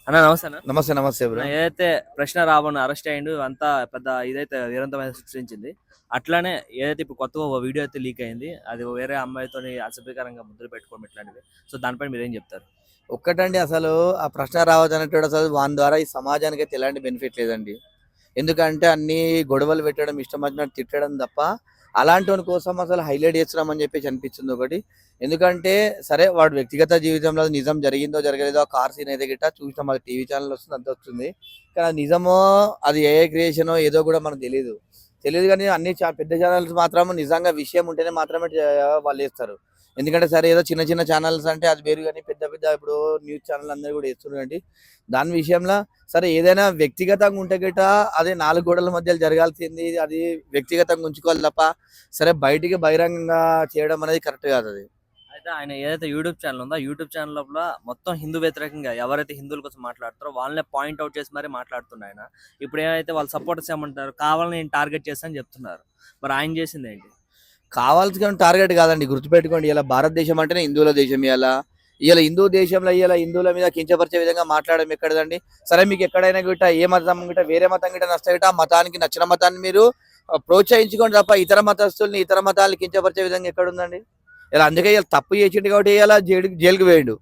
అన్న నమస్తే అన్న. నమస్తే నమస్తే బ్రో. ఏదైతే ప్రశ్న రావణ అరెస్ట్ అయ్యిండు అంతా పెద్ద ఇదైతే వీరంతమైన సృష్టించింది. అట్లానే ఏదైతే ఇప్పుడు కొత్తగా ఒక వీడియో అయితే లీక్ అయింది, అది వేరే అమ్మాయితోని అసభ్యకరంగా ముద్దులు పెట్టుకోవడం ఇట్లాంటివి. సో దానిపైన మీరు ఏం చెప్తారు? ఒక్కటండి, అసలు ఆ ప్రశ్న రావద్దు అనేటోడు అసలు వాని ద్వారా ఈ సమాజానికి అయితే ఎలాంటి బెనిఫిట్ లేదండి. ఎందుకంటే అన్ని గొడవలు పెట్టడం, ఇష్టం వచ్చినట్టు తిట్టడం తప్ప అలాంటి వాని కోసం అసలు హైలైట్ చేస్తున్నామని చెప్పేసి అనిపించింది ఒకటి. ఎందుకంటే సరే, వాడు వ్యక్తిగత జీవితంలో అది నిజం జరిగిందో జరగలేదో ఆ కార్ సీన్ అయితే గిట్ట చూసినాం, అది టీవీ ఛానల్ వస్తుంది అంత వస్తుంది. కానీ అది నిజమో అది ఏ క్రియేషనో ఏదో కూడా మనకు తెలియదు కానీ అన్ని పెద్ద ఛానల్స్ మాత్రం నిజంగా విషయం ఉంటేనే మాత్రమే వాళ్ళు వేస్తారు. ఎందుకంటే సరే, ఏదో చిన్న చిన్న ఛానల్స్ అంటే అది వేరు, కానీ పెద్ద పెద్ద ఇప్పుడు న్యూస్ ఛానల్ అందరూ కూడా వేస్తున్నారు అండి. దాని విషయంలో సరే, ఏదైనా వ్యక్తిగతంగా ఉంటే గిట్ట అదే నాలుగు గోడల మధ్య జరగాల్సింది అది వ్యక్తిగతంగా ఉంచుకోవాలి తప్ప సరే బయటికి బహిరంగంగా చేయడం అనేది కరెక్ట్ కాదు. అది అయితే ఆయన ఏదైతే యూట్యూబ్ ఛానల్ ఉందో, ఆ యూట్యూబ్ ఛానల్ లోపల మొత్తం హిందూ వ్యతిరేకంగా ఎవరైతే హిందువుల కోసం మాట్లాడతారో వాళ్ళనే పాయింట్ అవుట్ చేసి మరీ మాట్లాడుతున్నారు ఆయన. ఇప్పుడు ఏమైతే వాళ్ళ సపోర్టర్స్ ఏమంటారు, కావాలని నేను టార్గెట్ చేస్తానని చెప్తున్నారు. మరి ఆయన చేసింది ఏంటి? కావాల్సిన టార్గెట్ కాదండి, గుర్తుపెట్టుకోండి. ఇలా భారతదేశం అంటేనే హిందువుల దేశం. ఇలా ఇలా హిందూ దేశంలో ఇలా హిందువుల మీద కించపరిచే విధంగా మాట్లాడడం ఎక్కడదండి? సరే, మీకు ఎక్కడైనా గిట్ట ఏ మతం గిట్ట వేరే మతం గిట్ట నచ్చ గిట్ట ఆ మతానికి నచ్చిన మతాన్ని మీరు ప్రోత్సహించుకోండి తప్ప ఇతర మతస్థుల్ని ఇతర మతాలను కించపరిచే విధంగా ఎక్కడుందండి? ఇలా అందుకే ఇలా తప్పు చేసిండు కాబట్టి ఇలా జైలుకి వేయండు.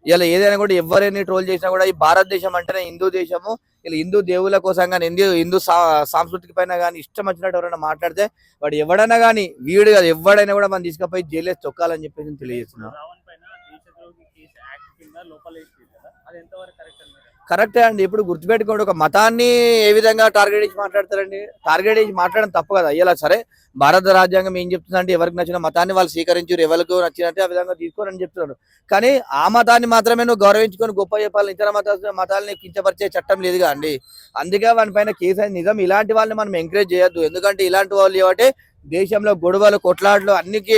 ఇలా ఏదైనా కూడా ఎవరైనా ట్రోల్ చేసినా కూడా ఈ భారతదేశం అంటేనే హిందూ దేశము, ఇలా హిందూ దేవుల కోసం కానీ హిందూ సాంస్కృతిక పైన కానీ ఇష్టం వచ్చినట్టు ఎవరైనా మాట్లాడితే వాడు ఎవడైనా కానీ వీడు కాదు ఎవడైనా కూడా మనం తీసుకుపోయి జైలు తొక్కాలని చెప్పేసి తెలియజేస్తున్నాం. కరెక్టే అండి. ఇప్పుడు గుర్తుపెట్టుకోండి, ఒక మతాన్ని ఏ విధంగా టార్గెట్ చేసి మాట్లాడతారండి? టార్గెట్ చేసి మాట్లాడడం తప్పు కదా. ఇలా సరే, భారత రాజ్యాంగం ఏం చెప్తుందంటే ఎవరికి నచ్చిన మతాన్ని వాళ్ళు స్వీకరించారు, ఎవరికి నచ్చినట్టు ఆ విధంగా తీసుకోరని చెప్తున్నారు. కానీ ఆ మతాన్ని మాత్రమే నువ్వు గౌరవించుకొని గొప్ప చెప్పాలని ఇతర మతాలని కించపరిచే చట్టం లేదుగా అండి. అందుకే వాని పైన కేసు అయింది. నిజం, ఇలాంటి వాళ్ళని మనం ఎంకరేజ్ చేయొద్దు. ఎందుకంటే ఇలాంటి వాళ్ళు ఏమంటే దేశంలో గొడవలు కొట్లాటలు అన్నికి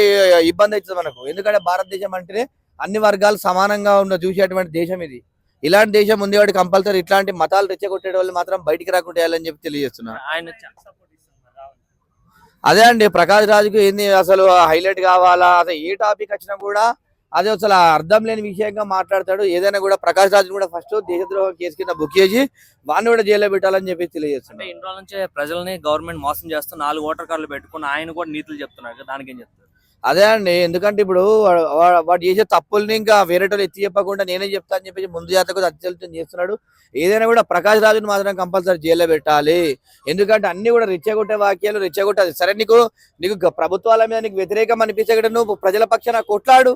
ఇబ్బంది అవుతుంది మనకు. ఎందుకంటే భారతదేశం అంటేనే అన్ని వర్గాలు సమానంగా ఉన్న చూసేటువంటి దేశం ఇది. ఇలాంటి దేశం ఉంది వాటి కంపల్సరీ ఇట్లాంటి మతాలు రెచ్చగొట్టే వాళ్ళు మాత్రం బయటికి రాకుండా చేయాలని చెప్పి తెలియజేస్తున్నారు. ఆయన అదే అండి, ప్రకాష్ రాజుకు ఏంది అసలు హైలైట్ కావాలా? అసలు ఏ టాపిక్ వచ్చినా కూడా అదే అసలు అర్థం లేని విషయంగా మాట్లాడతాడు. ఏదైనా కూడా ప్రకాష్ రాజు కూడా ఫస్ట్ దేశద్రోహం కేసు కింద బుక్ చేసి వాడిని కూడా జైల్లో పెట్టాలని చెప్పి తెలియజేస్తున్నాడు. ఇన్ని రోజుల నుంచి ప్రజల్ని గవర్నమెంట్ మోసం చేస్తూ 4 ఓటర్ కార్డులు పెట్టుకుని ఆయన కూడా నీతులు చెప్తున్నారు. దానికి ఏం చెప్తారు? అదే అండి, ఎందుకంటే ఇప్పుడు వాడు చేసే తప్పుల్ని ఇంకా వేరే వాళ్ళు ఎత్తి చెప్పకుండా నేనే చెప్తా అని చెప్పేసి ముందు జాతకు అత్యల్తం చేస్తున్నాడు. ఏదైనా కూడా ప్రకాష్ రాజుని మాత్రం కంపల్సరీ జైల్లో పెట్టాలి. ఎందుకంటే అన్ని కూడా రెచ్చగొట్టే వాక్యాలు రెచ్చగొట్టాలి. సరే, నీకు ప్రభుత్వాల మీద నీకు వ్యతిరేకం అనిపించగట నువ్వు ప్రజల పక్షాన కొట్లాడు,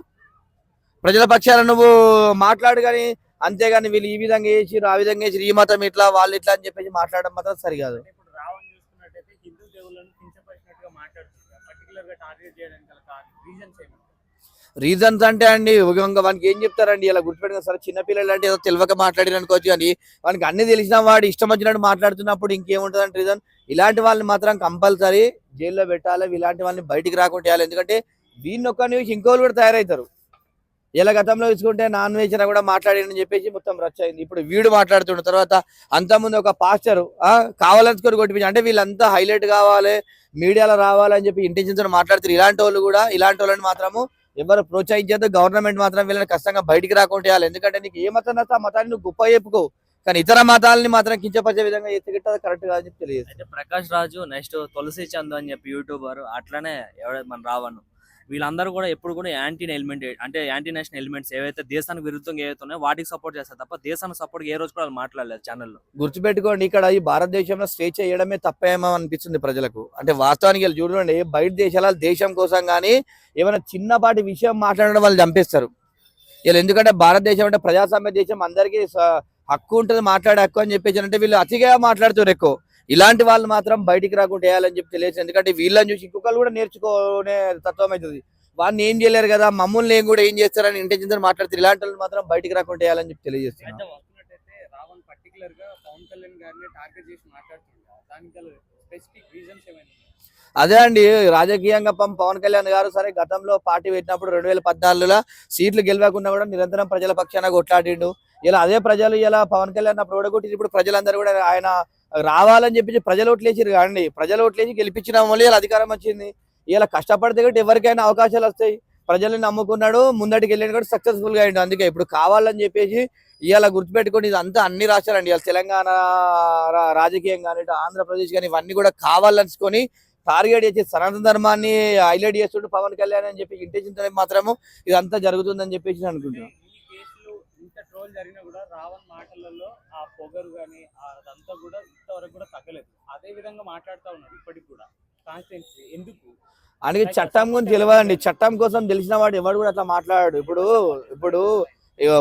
ప్రజల పక్షాన నువ్వు మాట్లాడు. కానీ అంతేగాని వీళ్ళు ఈ విధంగా చేసిరు ఆ విధంగా చేసిరు, ఈ మతం ఇట్లా వాళ్ళు ఇట్లా అని చెప్పేసి మాట్లాడడం మాత్రం సరికాదు. రీజన్స్ అంటే అండి, వానికి ఏం చెప్తారండి? ఇలా గుర్తుపెట్టుకుని సరే, చిన్నపిల్లలు అంటే ఏదో తెలియక మాట్లాడిన అనుకోవచ్చు, కానీ వానికి అన్ని తెలిసిన వాడు ఇష్టం వచ్చినట్టు మాట్లాడుతున్నప్పుడు ఇంకేముంటుంది అంటే రీజన్. ఇలాంటి వాళ్ళని మాత్రం కంపల్సరీ జైల్లో పెట్టాలి, ఇలాంటి వాళ్ళని బయటికి రాకుండా చేయాలి. ఎందుకంటే వీడిని ఒక్క చూసి ఇంకోళ్ళు కూడా తయారవుతారు. ఇలా గతంలో తీసుకుంటే నాన్ వెజ్ కూడా మాట్లాడాడని చెప్పేసి మొత్తం రచ్చ అయింది. ఇప్పుడు వీడు మాట్లాడుతున్న తర్వాత అంతకుముందు ఒక పాస్టర్ కావాలని కొట్టించి అంటే వీళ్ళంతా హైలైట్ కావాలి, మీడియాలో రావాలని చెప్పి ఇంటెన్షన్స్ మాట్లాడుతారు. ఇలాంటి వాళ్ళని మాత్రము ఎవరు ప్రోత్సహించదు. గవర్నమెంట్ మాత్రం వీళ్ళని కష్టంగా బయటికి రాకుండా చేయాలి. ఎందుకంటే నీకు ఏ మతం నచ్చ ఆ మతాన్ని నువ్వు గొప్ప చెప్పుకో, కానీ ఇతర మతాలని మాత్రం కించపరిచే విధంగా ఎత్తుకిట్టదు కరెక్ట్ కాదని చెప్పి తెలియదు. అయితే ప్రకాష్ రాజు నెక్స్ట్ తులసి చంద్ అని చెప్పి యూట్యూబర్, అట్లనే మన రావణ్, వీళ్ళందరూ కూడా ఎప్పుడు కూడా యాంటీ ఎలిమెంట్ అంటే యాంటీ నేషనల్ ఎలిమెంట్స్ ఏవైతే దేశానికి విరుద్ధంగా ఏవైతే ఉన్నాయో వాటికి సపోర్ట్ చేస్తారు తప్ప దేశానికి సపోర్ట్ ఏ రోజు కూడా వాళ్ళు మాట్లాడలేదు ఛానల్లో. గుర్తుపెట్టుకోండి, ఇక్కడ ఈ భారతదేశంలో స్వేచ్ఛ చేయడమే తప్పేమో అనిపిస్తుంది ప్రజలకు. అంటే వాస్తవానికి చూడండి, బయట దేశాల దేశం కోసం కానీ ఏమైనా చిన్నపాటి విషయం మాట్లాడడం వాళ్ళు చంపేస్తారు. ఇలా ఎందుకంటే భారతదేశం అంటే ప్రజాస్వామ్య దేశం, అందరికీ హక్కు ఉంటుంది, మాట్లాడే హక్కు అని చెప్పేసి అంటే వీళ్ళు అతిగా మాట్లాడుతారు ఎక్కువ. ఇలాంటి వాళ్ళు మాత్రం బయటికి రాకుండా వేయాలని చెప్పి తెలియదు. ఎందుకంటే వీళ్ళని చూసి ఇంకొకరు కూడా నేర్చుకునే తత్వం అవుతుంది. వాళ్ళని ఏం చేయలేరు కదా, మమ్మల్ని ఏం కూడా ఏం చేస్తారని ఇంటెన్షన్ మాట్లాడుతారు. ఇలాంటి వాళ్ళు మాత్రం బయటికి రాకుండా వేయాలని చెప్పి తెలియజేస్తున్నారు. అదే అండి, రాజకీయంగా పవన్ కళ్యాణ్ గారు సరే గతంలో పార్టీ పెట్టినప్పుడు 2014లో సీట్లు గెలవకుండా కూడా నిరంతరం ప్రజల పక్షాన కొట్లాడిండు. ఇలా అదే ప్రజలు ఇలా పవన్ కళ్యాణ్ అప్పుడు ఓడగొట్టి ఇప్పుడు ప్రజలందరూ కూడా ఆయన రావాలని చెప్పి ప్రజలు ఓట్లేసిరు కాండి. ప్రజలు ఓట్లేసి గెలిపించిన వల్ల ఇలా అధికారం వచ్చింది. ఇలా కష్టపడితే కూడా ఎవరికైనా అవకాశాలు వస్తాయి. ప్రజల్ని నమ్ముకున్నాడు, ముందటికి వెళ్ళిన కూడా సక్సెస్ఫుల్ గా అయిండు. అందుకే ఇప్పుడు కావాలని చెప్పేసి ఇవాళ గుర్తుపెట్టుకోండి, ఇదంతా అన్ని రాష్ట్రాలండి. ఇవాళ తెలంగాణ రాజకీయం కానీ, ఇటు ఆంధ్రప్రదేశ్ కానీ, ఇవన్నీ కూడా కావాలనుకొని టార్గెట్ చేసి సనాతన ధర్మాన్ని హైలైట్ చేస్తుంటే పవన్ కళ్యాణ్ అని చెప్పి ఇంటెన్షన్ మాత్రము ఇదంతా జరుగుతుందని చెప్పేసి నేను అనుకుంటున్నాను. ఈ కేసులు ఇంత ట్రోల్ జరిగినా కూడా రావణ్ మాటలలో ఆ పొగరు కానీ అదంతా కూడా ఇంతవరకు కూడా తగ్గలేదు. అదే విధంగా మాట్లాడుతూ ఉన్నారు ఇప్పటికి కూడా. కాన్స్టిట్యున్సీ ఎందుకు అందుకే చట్టం గురించి తెలియదండి. చట్టం కోసం తెలిసిన వాడు ఎవడు కూడా అట్లా మాట్లాడాడు. ఇప్పుడు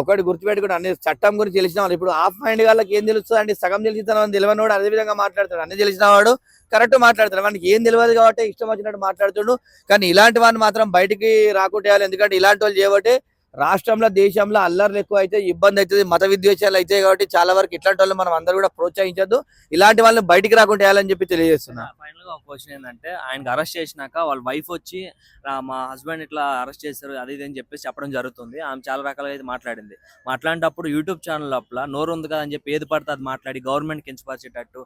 ఒకటి గుర్తుపెట్టుకుని అన్ని చట్టం గురించి తెలిసిన వాళ్ళు ఇప్పుడు హాఫ్ మైండ్ వాళ్ళకి ఏం తెలుస్తుంది అండి, సగం తెలిసిన తెలియని వాడు అదే విధంగా మాట్లాడతాడు. అన్ని తెలిసిన వాడు కరెక్ట్ మాట్లాడతాడు, వానికి ఏం తెలియదు కాబట్టి ఇష్టం వచ్చినట్టు మాట్లాడుతుండు. కానీ ఇలాంటి వాడిని మాత్రం బయటికి రాకుంటే, ఎందుకంటే ఇలాంటి వాళ్ళు చేయబట్టి రాష్ట్రంలో దేశంలో అల్లర్లు ఎక్కువ అయితే ఇబ్బంది అవుతుంది, మత విద్వేషాలు అవుతాయి. కాబట్టి చాలా వరకు ఇట్లాంటి వాళ్ళు మనం అందరూ కూడా ప్రోత్సహించద్దు, ఇలాంటి వాళ్ళని బయటికి రాకుండా వేయాలని చెప్పి తెలియజేస్తున్నా. ఫైనల్ గా ఒక క్వశ్చన్ ఏంటంటే, ఆయనకి అరెస్ట్ చేసినాక వాళ్ళ వైఫ్ వచ్చి మా హస్బెండ్ ఇట్లా అరెస్ట్ చేశారు అది ఇది అని చెప్పేసి చెప్పడం జరుగుతుంది. ఆమె చాలా రకాలుగా అయితే మాట్లాడింది. మాట్లాడినప్పుడు యూట్యూబ్ ఛానల్ లోపల నోరు ఉంది కదా అని చెప్పి ఏది పడితే అది మాట్లాడి గవర్నమెంట్ కించపరిచేటట్టు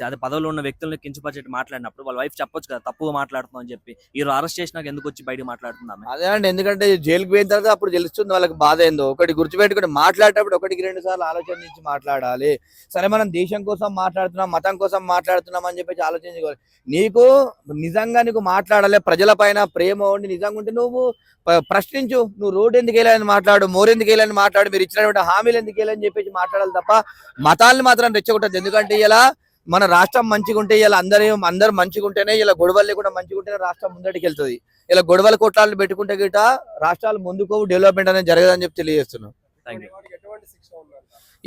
అదే పదవిలో ఉన్న వ్యక్తులను కించపరిచేట్టు మాట్లాడినప్పుడు వాళ్ళ వైఫ్ చెప్పొచ్చు కదా తప్పుగా మాట్లాడుతున్నాం అని చెప్పి. ఈ అరెస్ట్ చేసినాక ఎందుకు వచ్చి బయటకు మాట్లాడుతున్నాం? అదే అండి, ఎందుకంటే జైలుకి పోయిన తర్వాత అప్పుడు తెలుస్తుంది వాళ్ళకి బాధ ఏందో. ఒకటి గుర్తుపెట్టుకుని మాట్లాడేటప్పుడు ఒకటికి 2 సార్లు ఆలోచించి మాట్లాడాలి. సరే మనం దేశం కోసం మాట్లాడుతున్నాం, మతం కోసం మాట్లాడుతున్నాం అని చెప్పేసి ఆలోచించుకోవాలి. నీకు నిజంగా నీకు మాట్లాడాలి, ప్రజల పైన ప్రేమ ఉండి నిజంగా ఉంటే నువ్వు ప్రశ్నించు. నువ్వు రోడ్డు ఎందుకు వెళ్ళాలని మాట్లాడు, మోరెందుకు వెళ్ళాలని మాట్లాడు, మీరు ఇచ్చినటువంటి హామీలు ఎందుకు వెళ్ళని చెప్పేసి మాట్లాడాలి తప్ప మతాలను మాత్రం రెచ్చగొట్టదు. ఎందుకంటే ఇలా మన రాష్ట్రం మంచిగా ఉంటే, ఇలా అందరూ మంచిగా ఉంటేనే, ఇలా గొడవలు కూడా మంచిగా ఉంటేనే రాష్ట్రం ముందటికి వెళ్తుంది. ఇలా గొడవల కొట్లాలు పెట్టుకుంటే గిట రాష్ట్రాలు ముందుకు డెవలప్మెంట్ అనేది జరగదని చెప్పి తెలియజేస్తున్నాం. Thank you.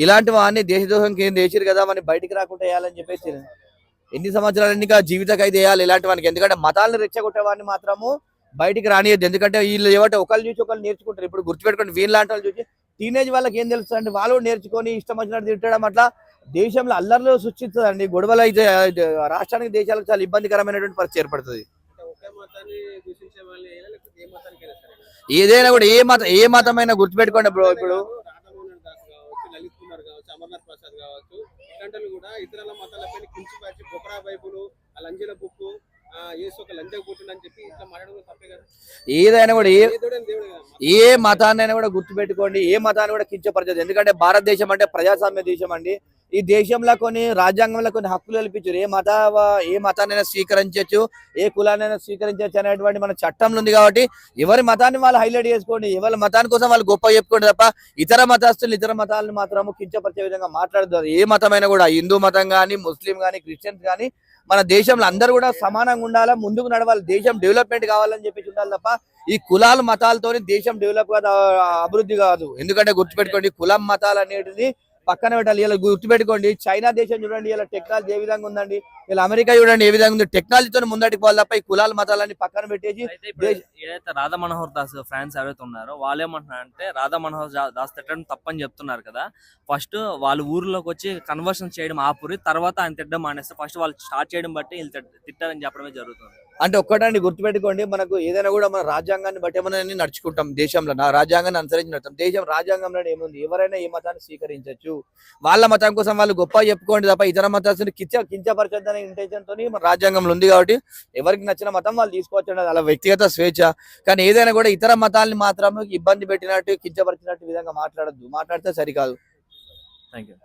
ఇలాంటి వాడిని దేశద్రోహంకి ఏం చేసిరు కదా మన బయటికి రాకుండా వేయాలని చెప్పేసి ఎన్ని సంవత్సరాలు ఇంకా జీవిత ఖైదు వేయాలి ఇలాంటి వానికి. ఎందుకంటే మతాలను రెచ్చగొట్టే వాడిని మాత్రము బయటికి రానియద్దు. ఎందుకంటే వీళ్ళు ఏమంటే ఒకళ్ళు చూసి ఒకళ్ళు నేర్చుకుంటారు. ఇప్పుడు గుర్తుపెట్టుకోండి, వీళ్ళలాంటి వాళ్ళు చూసి టీనేజ్ వాళ్ళకి ఏం తెలుస్తుంది, వాళ్ళు కూడా నేర్చుకొని ఇష్టం వచ్చినట్టు తిట్టడం అట్లా దేశంలో అల్లర్లు సృష్టిస్తుందండి. గొడవలు అయితే రాష్ట్రానికి దేశాలకు చాలా ఇబ్బందికరమైనటువంటి పరిస్థితి ఏర్పడుతుంది. ఏదైనా కూడా ఏ మతమైనా గుర్తుపెట్టుకోండి బ్రో. ఇప్పుడు అమర్నాథ్ ప్రసాద్ కావచ్చు, ఇలాంటి కూడా ఇతరుల మతాలపై కించిపరిచి బొకరా బైబుల్ లంజల బుక్ యేసు ఒక లంజ కూర్చుండని చెప్పి ఇట్లా మాట్లాడడం తప్పే కదా. ఏదైనా కూడా ఏ మతాన్నైనా కూడా గుర్తుపెట్టుకోండి, ఏ మతాన్ని కూడా కించపరచదు. ఎందుకంటే భారతదేశం అంటే ప్రజాస్వామ్య దేశం అండి. ఈ దేశంలో కొన్ని రాజ్యాంగంలో కొన్ని హక్కులు కల్పించారు. ఏ మతాన్నైనా స్వీకరించవచ్చు, ఏ కులాన్నైనా స్వీకరించవచ్చు అనేటువంటి మన చట్టంలో ఉంది. కాబట్టి ఎవరి మతాన్ని వాళ్ళు హైలైట్ చేసుకోండి, ఎవరి మతాని కోసం వాళ్ళు గొప్ప చెప్పుకోండి తప్ప ఇతర మతస్థులు ఇతర మతాలను మాత్రము కించపరిచే విధంగా మాట్లాడతారు. ఏ మతమైనా కూడా, హిందూ మతం కానీ, ముస్లిం కానీ, క్రిస్టియన్స్ కానీ, మన దేశంలో అందరూ కూడా సమానంగా ఉండాలా, ముందుకు నడవాలి, దేశం డెవలప్మెంట్ కావాలని చెప్పేసి ఉండాలి తప్ప ఈ కులాలు మతాలతోని దేశం డెవలప్ కాదు, అభివృద్ధి కాదు. ఎందుకంటే గుర్తుపెట్టుకోండి, కులం మతాలు అనేటిది పక్కన పెట్టాలి. ఇలా గుర్తుపెట్టుకోండి, చైనా దేశం చూడండి, ఇలా టెక్నాలజీ ఏ విధంగా ఉందండి, ఇలా అమెరికా చూడండి ఏ విధంగా ఉంది. టెక్నాలజీతో ముందటికి పోవాలి తప్ప ఈ కులాల మతాలన్నీ పక్కన పెట్టేసి. ఏదైతే రాధా మనోహర్ దాస్ ఫ్యాన్స్ ఎవరైతే ఉన్నారో వాళ్ళు ఏమంటున్నారంటే, రాధా మనోహర్ దాస్ తిట్టడం తప్పని చెప్తున్నారు కదా. ఫస్ట్ వాళ్ళు ఊర్లోకి వచ్చి కన్వర్షన్ చేయడం ఆపురి, తర్వాత ఆయన తిట్టడం మానేస్తే ఫస్ట్ వాళ్ళు స్టార్ట్ చేయడం బట్టి వీళ్ళు తిట్టారని చెప్పడమే జరుగుతుంది. అంటే ఒక్కటండి గుర్తుపెట్టుకోండి, మనకు ఏదైనా కూడా మన రాజ్యాంగాన్ని బట్టి మనం నడుచుకుంటాం. దేశంలో నా రాజ్యాంగాన్ని అనుసరించి నడుస్తాం. దేశం రాజ్యాంగంలో ఏముంది, ఎవరైనా ఏ మతాన్ని స్వీకరించవచ్చు, వాళ్ళ మతం కోసం వాళ్ళు గొప్ప చెప్పుకోండి తప్ప ఇతర మతాన్ని కించపరచొద్దనే ఇంటెన్షన్ తోని మన రాజ్యాంగంలో ఉంది. కాబట్టి ఎవరికి నచ్చిన మతం వాళ్ళు తీసుకోవచ్చు, అలా వ్యక్తిగత స్వేచ్ఛ. కానీ ఏదైనా కూడా ఇతర మతాల్ని మాత్రం ఇబ్బంది పెట్టినట్టు కించపరిచినట్టు విధంగా మాట్లాడద్దు, మాట్లాడితే సరికాదు. Thank you.